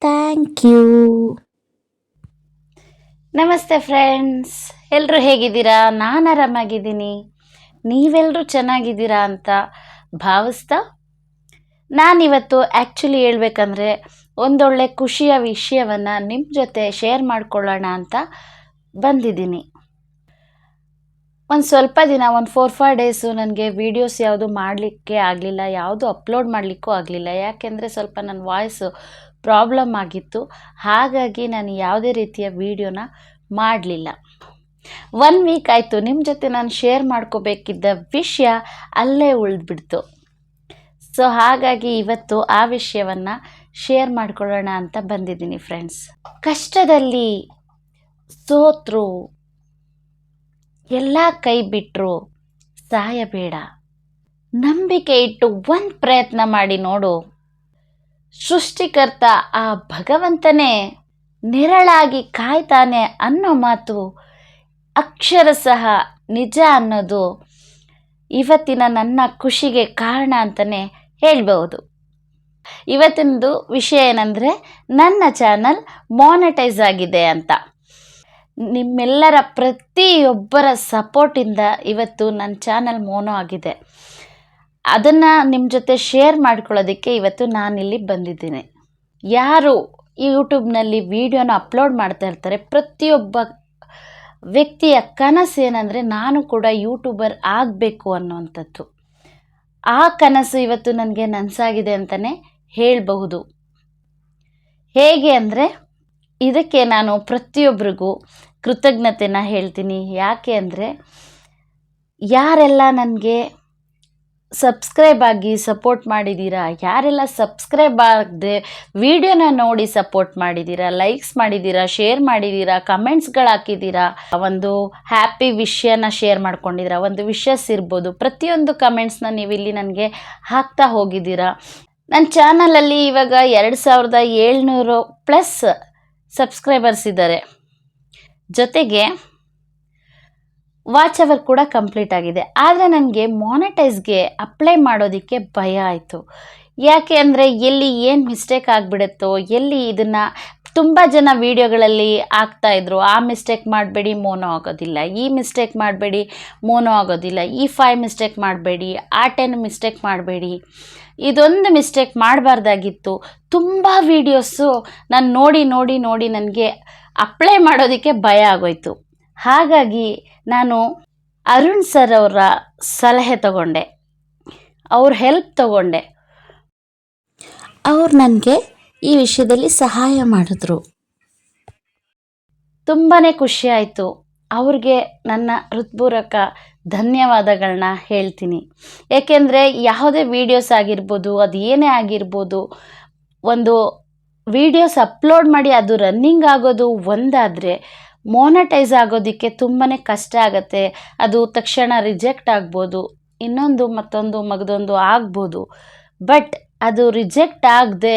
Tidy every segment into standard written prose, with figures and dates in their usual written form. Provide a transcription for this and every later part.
Thank you. ನಮಸ್ತೆ friends, ಎಲ್ಲರೂ ಹೇಗಿದ್ದೀರಾ? ನಾನು ಆರಾಮಾಗಿದ್ದೀನಿ. ನೀವೆಲ್ಲರೂ ಚೆನ್ನಾಗಿದ್ದೀರಾ ಅಂತ ಭಾವಿಸ್ತಾ ನಾನಿವತ್ತು ಆ್ಯಕ್ಚುಲಿ ಹೇಳ್ಬೇಕಂದ್ರೆ ಒಂದೊಳ್ಳೆ ಖುಷಿಯ ವಿಷಯವನ್ನು ನಿಮ್ಮ ಜೊತೆ ಶೇರ್ ಮಾಡ್ಕೊಳ್ಳೋಣ ಅಂತ ಬಂದಿದ್ದೀನಿ. ಒಂದು ಸ್ವಲ್ಪ ದಿನ, ಒಂದು 4-5 ಡೇಸು ನನಗೆ ವೀಡಿಯೋಸ್ ಯಾವುದು ಮಾಡಲಿಕ್ಕೆ ಆಗಲಿಲ್ಲ, ಯಾವುದು ಅಪ್ಲೋಡ್ ಮಾಡಲಿಕ್ಕೂ ಆಗಲಿಲ್ಲ. ಯಾಕೆಂದರೆ ಸ್ವಲ್ಪ ನನ್ನ ವಾಯ್ಸು ಪ್ರಾಬ್ಲಮ್ ಆಗಿತ್ತು. ಹಾಗಾಗಿ ನಾನು ಯಾವುದೇ ರೀತಿಯ ವೀಡಿಯೋನ ಮಾಡಲಿಲ್ಲ. 1 ವೀಕ್ ಆಯಿತು. ನಿಮ್ಮ ಜೊತೆ ನಾನು ಶೇರ್ ಮಾಡ್ಕೋಬೇಕಿದ್ದ ವಿಷಯ ಅಲ್ಲೇ ಉಳಿದ್ಬಿಡ್ತು. ಸೊ ಹಾಗಾಗಿ ಇವತ್ತು ಆ ವಿಷಯವನ್ನು ಶೇರ್ ಮಾಡ್ಕೊಳ್ಳೋಣ ಅಂತ ಬಂದಿದ್ದೀನಿ ಫ್ರೆಂಡ್ಸ್. ಕಷ್ಟದಲ್ಲಿ ಸೋತ್ರು, ಎಲ್ಲ ಕೈ ಬಿಟ್ಟರು, ಸಾಯಬೇಡ. ನಂಬಿಕೆ ಇಟ್ಟು ಒಂದು ಪ್ರಯತ್ನ ಮಾಡಿ ನೋಡು. ಸೃಷ್ಟಿಕರ್ತ ಆ ಭಗವಂತನೇ ನೆರಳಾಗಿ ಕಾಯ್ತಾನೆ ಅನ್ನೋ ಮಾತು ಅಕ್ಷರಶಃ ನಿಜ ಅನ್ನೋದು ಇವತ್ತಿನ ನನ್ನ ಖುಷಿಗೆ ಕಾರಣ ಅಂತಲೇ ಹೇಳ್ಬೋದು. ಇವತ್ತಿನದು ವಿಷಯ ಏನಂದರೆ, ನನ್ನ ಚಾನಲ್ ಮಾನಿಟೈಸ್ ಆಗಿದೆ ಅಂತ. ನಿಮ್ಮೆಲ್ಲರ ಪ್ರತಿಯೊಬ್ಬರ ಸಪೋರ್ಟಿಂದ ಇವತ್ತು ನನ್ನ ಚಾನಲ್ ಮೋನೋ ಆಗಿದೆ. ಅದನ್ನು ನಿಮ್ಮ ಜೊತೆ ಶೇರ್ ಮಾಡ್ಕೊಳ್ಳೋದಕ್ಕೆ ಇವತ್ತು ನಾನಿಲ್ಲಿ ಬಂದಿದ್ದೀನಿ. ಯಾರು ಯೂಟ್ಯೂಬ್ನಲ್ಲಿ ವಿಡಿಯೋನ ಅಪ್ಲೋಡ್ ಮಾಡ್ತಾ ಇರ್ತಾರೆ, ಪ್ರತಿಯೊಬ್ಬ ವ್ಯಕ್ತಿಯ ಕನಸು ಏನಂದರೆ ನಾನು ಕೂಡ ಯೂಟ್ಯೂಬರ್ ಆಗಬೇಕು ಅನ್ನೋವಂಥದ್ದು. ಆ ಕನಸು ಇವತ್ತು ನನಗೆ ನನಸಾಗಿದೆ ಅಂತಲೇ ಹೇಳಬಹುದು. ಹೇಗೆ ಅಂದರೆ, ಇದಕ್ಕೆ ನಾನು ಪ್ರತಿಯೊಬ್ಬರಿಗೂ ಕೃತಜ್ಞತೆನ ಹೇಳ್ತೀನಿ. ಯಾಕೆ ಅಂದರೆ, ಯಾರೆಲ್ಲ ನನಗೆ ಸಬ್ಸ್ಕ್ರೈಬ್ ಆಗಿ ಸಪೋರ್ಟ್ ಮಾಡಿದ್ದೀರಾ, ಯಾರೆಲ್ಲ ಸಬ್ಸ್ಕ್ರೈಬ್ ಆಗದೆ ವಿಡಿಯೋನ ನೋಡಿ ಸಪೋರ್ಟ್ ಮಾಡಿದ್ದೀರಾ, ಲೈಕ್ಸ್ ಮಾಡಿದ್ದೀರಾ, ಶೇರ್ ಮಾಡಿದ್ದೀರಾ, ಕಮೆಂಟ್ಸ್ಗಳು ಹಾಕಿದ್ದೀರಾ, ಒಂದು ಹ್ಯಾಪಿ ವಿಷಯನ ಶೇರ್ ಮಾಡ್ಕೊಂಡಿದ್ದೀರಾ, ಒಂದು ವಿಷಸ್ ಇರ್ಬೋದು, ಪ್ರತಿಯೊಂದು ಕಮೆಂಟ್ಸ್ನ ನೀವು ಇಲ್ಲಿ ನನಗೆ ಹಾಕ್ತಾ ಹೋಗಿದ್ದೀರಾ. ನನ್ನ ಚಾನಲಲ್ಲಿ ಇವಾಗ 2700+ ಸಬ್ಸ್ಕ್ರೈಬರ್ಸ್ ಇದ್ದಾರೆ. ಜೊತೆಗೆ ವಾಚ್ ಅವರ್ ಕೂಡ ಕಂಪ್ಲೀಟ್ ಆಗಿದೆ. ಆದರೆ ನನಗೆ ಮಾನಿಟೈಸ್ಗೆ ಅಪ್ಲೈ ಮಾಡೋದಕ್ಕೆ ಭಯ ಆಯಿತು. ಯಾಕೆ ಅಂದರೆ, ಎಲ್ಲಿ ಏನು ಮಿಸ್ಟೇಕ್ ಆಗಿಬಿಡುತ್ತೋ, ಎಲ್ಲಿ ಇದನ್ನು ತುಂಬ ಜನ ವೀಡಿಯೋಗಳಲ್ಲಿ ಆಗ್ತಾಯಿದ್ರು, ಆ ಮಿಸ್ಟೇಕ್ ಮಾಡಬೇಡಿ ಮೋನೋ ಆಗೋದಿಲ್ಲ, ಈ ಮಿಸ್ಟೇಕ್ ಮಾಡಬೇಡಿ ಮೋನೋ ಆಗೋದಿಲ್ಲ, ಈ 5 ಮಿಸ್ಟೇಕ್ ಮಾಡಬೇಡಿ, ಆ 10 ಮಿಸ್ಟೇಕ್ ಮಾಡಬೇಡಿ, ಇದೊಂದು ಮಿಸ್ಟೇಕ್ ಮಾಡಬಾರ್ದಾಗಿತ್ತು. ತುಂಬ ವೀಡಿಯೋಸು ನಾನು ನೋಡಿ ನನಗೆ ಅಪ್ಲೈ ಮಾಡೋದಕ್ಕೆ ಭಯ ಆಗೋಯ್ತು. ಹಾಗಾಗಿ ನಾನು ಅರುಣ್ ಸರ್ ಅವರ ಸಲಹೆ ತಗೊಂಡೆ, ಅವ್ರ ಹೆಲ್ಪ್ ತಗೊಂಡೆ. ಅವ್ರು ನನಗೆ ಈ ವಿಷಯದಲ್ಲಿ ಸಹಾಯ ಮಾಡಿದ್ರು. ತುಂಬಾ ಖುಷಿ ಆಯಿತು. ಅವ್ರಿಗೆ ನನ್ನ ಹೃತ್ಪೂರ್ವಕ ಧನ್ಯವಾದಗಳನ್ನ ಹೇಳ್ತೀನಿ. ಏಕೆಂದರೆ ಯಾವುದೇ ವೀಡಿಯೋಸ್ ಆಗಿರ್ಬೋದು, ಅದು ಏನೇ ಆಗಿರ್ಬೋದು, ಒಂದು ವೀಡಿಯೋಸ್ ಅಪ್ಲೋಡ್ ಮಾಡಿ ಅದು ರನ್ನಿಂಗ್ ಆಗೋದು ಒಂದಾದರೆ, ಮೋನಟೈಸ್ ಆಗೋದಕ್ಕೆ ತುಂಬಾ ಕಷ್ಟ ಆಗುತ್ತೆ. ಅದು ತಕ್ಷಣ ರಿಜೆಕ್ಟ್ ಆಗ್ಬೋದು, ಇನ್ನೊಂದು ಮತ್ತೊಂದು ಮಗದೊಂದು ಆಗ್ಬೋದು. ಬಟ್ ಅದು ರಿಜೆಕ್ಟ್ ಆಗದೆ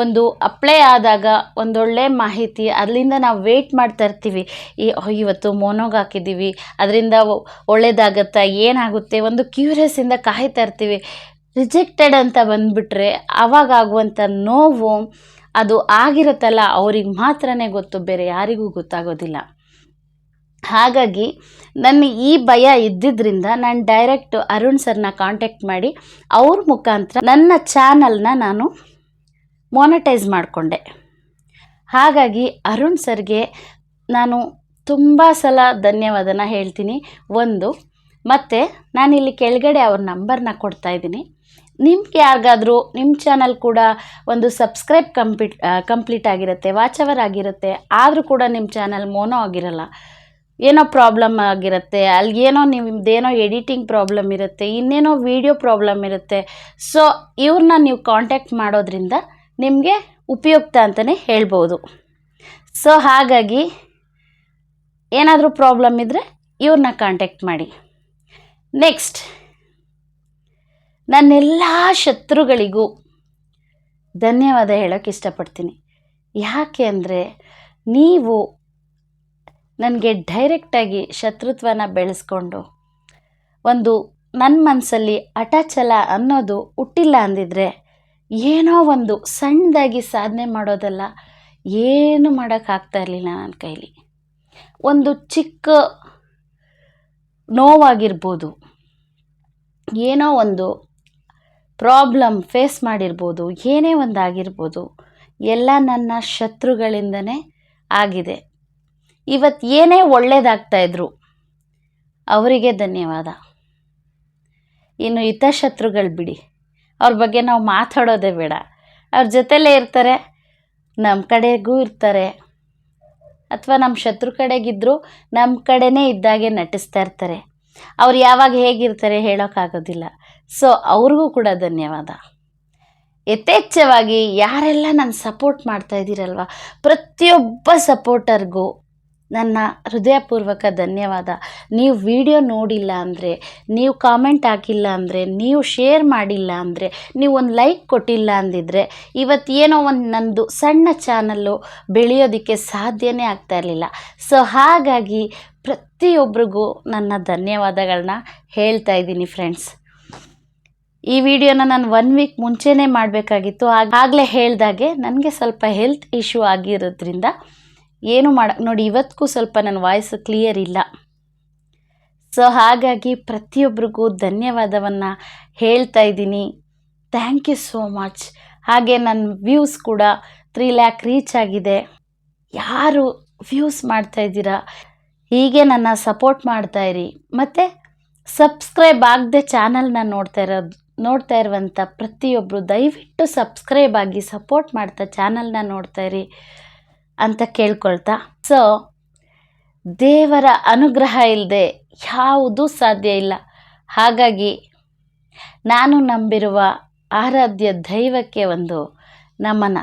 ಒಂದು ಅಪ್ಲೈ ಆದಾಗ ಒಂದೊಳ್ಳೆ ಮಾಹಿತಿ, ಅಲ್ಲಿಂದ ನಾವು ವೆಯ್ಟ್ ಮಾಡ್ತಾ ಇರ್ತೀವಿ. ಇವತ್ತು ಮೋನೋಗೆ ಹಾಕಿದ್ದೀವಿ, ಅದರಿಂದ ಒಳ್ಳೇದಾಗತ್ತಾ, ಏನಾಗುತ್ತೆ, ಒಂದು ಕ್ಯೂರಿಯಸ್ಸಿಂದ ಕಾಯ್ತಾ ಇರ್ತೀವಿ. ರಿಜೆಕ್ಟೆಡ್ ಅಂತ ಬಂದುಬಿಟ್ರೆ ಆವಾಗ ಆಗುವಂಥ ನೋವು, ಅದು ಆಗಿರುತ್ತಲ್ಲ ಅವ್ರಿಗೆ ಮಾತ್ರನೇ ಗೊತ್ತು, ಬೇರೆ ಯಾರಿಗೂ ಗೊತ್ತಾಗೋದಿಲ್ಲ. ಹಾಗಾಗಿ ನನ್ನ ಈ ಭಯ ಇದ್ದಿದ್ದರಿಂದ ನಾನು ಡೈರೆಕ್ಟ್ ಅರುಣ್ ಸರ್ನ ಕಾಂಟ್ಯಾಕ್ಟ್ ಮಾಡಿ ಅವ್ರ ಮುಖಾಂತರ ನನ್ನ ಚಾನಲ್ನ ನಾನು ಮಾನಿಟೈಸ್ ಮಾಡಿಕೊಂಡೆ. ಹಾಗಾಗಿ ಅರುಣ್ ಸರ್ಗೆ ನಾನು ತುಂಬ ಸಲ ಧನ್ಯವಾದನ ಹೇಳ್ತೀನಿ. ಮತ್ತು ನಾನಿಲ್ಲಿ ಕೆಳಗಡೆ ಅವ್ರ ನಂಬರ್ನ ಕೊಡ್ತಾಯಿದ್ದೀನಿ. ನಿಮ್ಗೆ ಯಾರಿಗಾದರೂ ನಿಮ್ಮ ಚಾನಲ್ ಕೂಡ ಒಂದು ಸಬ್ಸ್ಕ್ರೈಬ್ ಕಂಪ್ಲೀಟ್ ಆಗಿರುತ್ತೆ, ವಾಚ್ ಅವರ್ ಆಗಿರುತ್ತೆ, ಆದರೂ ಕೂಡ ನಿಮ್ಮ ಚಾನಲ್ ಮೋನೋ ಆಗಿರಲ್ಲ, ಏನೋ ಪ್ರಾಬ್ಲಮ್ ಆಗಿರುತ್ತೆ, ಅಲ್ಲಿ ನಿಮ್ಮದೇನೋ ಎಡಿಟಿಂಗ್ ಪ್ರಾಬ್ಲಮ್ ಇರುತ್ತೆ, ಇನ್ನೇನೋ ವೀಡಿಯೋ ಪ್ರಾಬ್ಲಮ್ ಇರುತ್ತೆ. ಸೊ ಇವ್ರನ್ನ ನೀವು ಕಾಂಟ್ಯಾಕ್ಟ್ ಮಾಡೋದ್ರಿಂದ ನಿಮಗೆ ಉಪಯುಕ್ತ ಅಂತಲೇ ಹೇಳ್ಬೋದು. ಸೊ ಹಾಗಾಗಿ ಏನಾದರೂ ಪ್ರಾಬ್ಲಮ್ ಇದ್ದರೆ ಇವ್ರನ್ನ ಕಾಂಟ್ಯಾಕ್ಟ್ ಮಾಡಿ. ನೆಕ್ಸ್ಟ್, ನನ್ನೆಲ್ಲ ಶತ್ರುಗಳಿಗೂ ಧನ್ಯವಾದ ಹೇಳೋಕ್ಕೆ ಇಷ್ಟಪಡ್ತೀನಿ. ಯಾಕೆ ಅಂದರೆ, ನೀವು ನನಗೆ ಡೈರೆಕ್ಟಾಗಿ ಶತ್ರುತ್ವನ ಬೆಳೆಸ್ಕೊಂಡು ಒಂದು ನನ್ನ ಮನಸ್ಸಲ್ಲಿ ಅಟಾಚಲ ಅನ್ನೋದು ಹುಟ್ಟಿಲ್ಲ ಅಂದಿದ್ರೆ ಏನೋ ಒಂದು ಸಣ್ಣದಾಗಿ ಸಾಧನೆ ಮಾಡೋದಲ್ಲ, ಏನು ಮಾಡೋಕ್ಕಾಗ್ತಾ ಇರಲಿಲ್ಲ ನನ್ನ ಕೈಲಿ. ಒಂದು ಚಿಕ್ಕ ನೋವಾಗಿರ್ಬೋದು, ಏನೋ ಒಂದು ಪ್ರಾಬ್ಲಮ್ ಫೇಸ್ ಮಾಡಿರ್ಬೋದು, ಏನೇ ಒಂದು ಆಗಿರ್ಬೋದು, ಎಲ್ಲ ನನ್ನ ಶತ್ರುಗಳಿಂದನೇ ಆಗಿದೆ. ಇವತ್ತು ಏನೇ ಒಳ್ಳೇದಾಗ್ತಾಯಿದ್ರು ಅವರಿಗೆ ಧನ್ಯವಾದ. ಇನ್ನು ಹಿತಶತ್ರುಗಳು ಬಿಡಿ, ಅವ್ರ ಬಗ್ಗೆ ನಾವು ಮಾತಾಡೋದೇ ಬೇಡ. ಅವ್ರ ಜೊತೆಲೇ ಇರ್ತಾರೆ, ನಮ್ಮ ಕಡೆಗೂ ಇರ್ತಾರೆ, ಅಥವಾ ನಮ್ಮ ಶತ್ರು ಕಡೆಗಿದ್ದರೂ ನಮ್ಮ ಕಡೆನೇ ಇದ್ದಾಗೆ ನಟಿಸ್ತಾ ಇರ್ತಾರೆ. ಅವ್ರು ಯಾವಾಗ ಹೇಗಿರ್ತಾರೆ ಹೇಳೋಕ್ಕಾಗೋದಿಲ್ಲ. ಸೊ ಅವ್ರಿಗೂ ಕೂಡ ಧನ್ಯವಾದ. ಯಥೇಚ್ಛವಾಗಿ ಯಾರೆಲ್ಲ ನನ್ನ ಸಪೋರ್ಟ್ ಮಾಡ್ತಾ ಇದ್ದೀರಲ್ವ, ಪ್ರತಿಯೊಬ್ಬ ಸಪೋರ್ಟರ್ಗೂ ನನ್ನ ಹೃದಯಪೂರ್ವಕ ಧನ್ಯವಾದ. ನೀವು ವಿಡಿಯೋ ನೋಡಿಲ್ಲ ಅಂದರೆ, ನೀವು ಕಾಮೆಂಟ್ ಹಾಕಿಲ್ಲ ಅಂದರೆ, ನೀವು ಶೇರ್ ಮಾಡಿಲ್ಲ ಅಂದರೆ, ನೀವು ಒಂದು ಲೈಕ್ ಕೊಟ್ಟಿಲ್ಲ ಅಂದಿದ್ರೆ ಇವತ್ತು ಏನೋ ಒಂದು ನಂದು ಸಣ್ಣ ಚಾನಲ್ಲು ಬೆಳೆಯೋದಕ್ಕೆ ಸಾಧ್ಯನೇ ಆಗ್ತಾ ಇರಲಿಲ್ಲ. ಸೊ ಹಾಗಾಗಿ ಪ್ರತಿಯೊಬ್ಬರಿಗೂ ನನ್ನ ಧನ್ಯವಾದಗಳನ್ನ ಹೇಳ್ತಾ ಇದ್ದೀನಿ ಫ್ರೆಂಡ್ಸ್. ಈ ವಿಡಿಯೋನ ನಾನು 1 ವೀಕ್ ಮುಂಚೆನೇ ಮಾಡಬೇಕಾಗಿತ್ತು. ಆಗಲೇ ಹೇಳ್ದಾಗೆ ನನಗೆ ಸ್ವಲ್ಪ ಹೆಲ್ತ್ ಇಶ್ಯೂ ಆಗಿರೋದ್ರಿಂದ ಏನು ನೋಡಿ, ಇವತ್ತಿಗೂ ಸ್ವಲ್ಪ ನನ್ನ ವಾಯ್ಸ್ ಕ್ಲಿಯರ್ ಇಲ್ಲ. ಸೊ ಹಾಗಾಗಿ ಪ್ರತಿಯೊಬ್ಬರಿಗೂ ಧನ್ಯವಾದವನ್ನು ಹೇಳ್ತಾ ಇದ್ದೀನಿ. Thank you so much. ಹಾಗೆ ನನ್ನ ವ್ಯೂಸ್ ಕೂಡ 3 ಲ್ಯಾಕ್ ರೀಚ್ ಆಗಿದೆ. ಯಾರು ವ್ಯೂಸ್ ಮಾಡ್ತಾಯಿದ್ದೀರಾ, ಹೀಗೆ ನನ್ನ ಸಪೋರ್ಟ್ ಮಾಡ್ತಾಯಿರಿ. ಮತ್ತು ಸಬ್ಸ್ಕ್ರೈಬ್ ಆಗದೆ ಚಾನಲ್ನ ನೋಡ್ತಾ ಇರುವಂಥ ಪ್ರತಿಯೊಬ್ಬರು ದಯವಿಟ್ಟು ಸಬ್ಸ್ಕ್ರೈಬ್ ಆಗಿ ಸಪೋರ್ಟ್ ಮಾಡ್ತಾ ಚಾನಲ್ನ ನೋಡ್ತಾಯಿರಿ ಅಂತ ಕೇಳ್ಕೊಳ್ತಾ, ಸೊ ದೇವರ ಅನುಗ್ರಹ ಇಲ್ಲದೆ ಯಾವುದೂ ಸಾಧ್ಯ ಇಲ್ಲ. ಹಾಗಾಗಿ ನಾನು ನಂಬಿರುವ ಆರಾಧ್ಯ ದೈವಕ್ಕೆ ಒಂದು ನಮನ.